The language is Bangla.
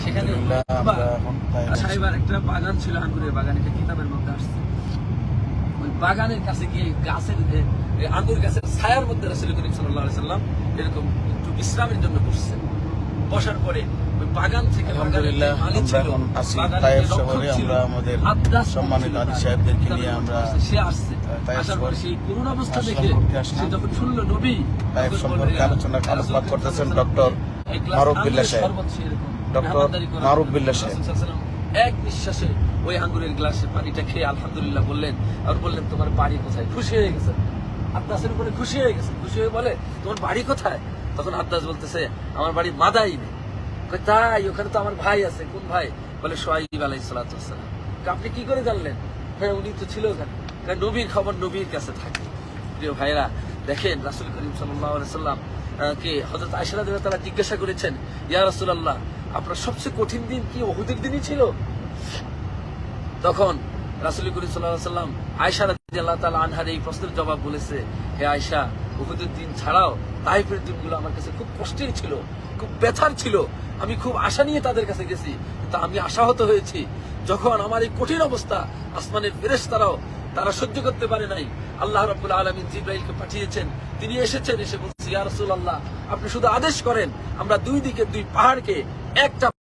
সেখানে সাহেবার একটা বাগান ছিল, আঙ্গুরের বাগান, একটা কিতাবের মধ্যে আসছে। ওই বাগানের কাছে গিয়ে গাছের আঙ্গুর গাছের ছায়ার মধ্যে রাসূল করিম সাল্লাল্লাহু আলাইহি সাল্লাম এরকম একটু বিশ্রামের জন্য বসছেন। বসার পরে ওই বাগান থেকে আলহামদুলিল্লাহ আমরা এখন আছি তায়েফ শহরে। আমরা আমাদের সম্মানিত আদি সাহেবদেরকে নিয়ে আমরা সে আসছে, আসার পরে সেই করুণ অবস্থা দেখে সে যখন শুনলো নবী তায়েফ সম্পর্কে আলোচনা করতেছেন ডক্টর মারুফ বিল্লাহ সাহেব। ডক্টর মারুফ বিল্লাহ সাহেব এক নিঃশ্বাসে ওই আঙ্গুরের গ্লাসে পানিটা খেয়ে আলহামদুলিল্লাহ বললেন। আর বললেন, তোমার বাড়ি কোথায়? খুশি হয়ে গেছে, আব্বাসের উপরে খুশি হয়ে গেছে। খুশি হয়ে বলে, তোমার বাড়ি কোথায়? তখন আব্বাস বলতেছে, আমার বাড়ি মাদাইনে। তাই? ওখানে তো আমার ভাই আছে। কোন ভাই? বলে সোহাইব আলাইহিস সালাতু ওয়াস সালাম। আপনি কি করে জানলেন? হ্যাঁ, উনি তো ছিল ওখানে। নবীর খবর নবীর কাছে থাকে। প্রিয় ভাইরা, দেখেন রাসূল করিম সাল্লাল্লাহু আলাইহি সাল্লাম কে হযরত আয়েশা রাদিয়াল্লাহু তাআলা জিজ্ঞাসা করেছেন, ইয়া রাসূলুল্লাহ, আপনার সবচেয়ে কঠিন দিন কি উহুদের দিনই ছিল? তখন রাসূল করিম সাল্লাল্লাহু আলাইহি সাল্লাম আয়েশা রাদিয়াল্লাহু তাআলা আনহার এই প্রশ্নের জবাব বলেছে, হে আয়েশা, উহুদের দিন ছাড়াও তাইফের দিনগুলো আমার কাছে খুব কষ্টের ছিল, খুব ব্যথার ছিল। আমি খুব আশা নিয়ে তাদের কাছে গেছি, কিন্তু আমি আশাহত হয়েছি যখন আমার এই কঠিন অবস্থা আসমানের ফেরেশতারাও তারা সহ্য করতে পারে নাই। আল্লাহ রাব্বুল আলামিন জিবরাইলকে পাঠিয়েছেন, তিনি এসেছেন, এসে বলছে, ইয়া রাসূলুল্লাহ, আপনি শুধু আদেশ করেন, আমরা দুই দিকে দুই পাহাড়কে একটা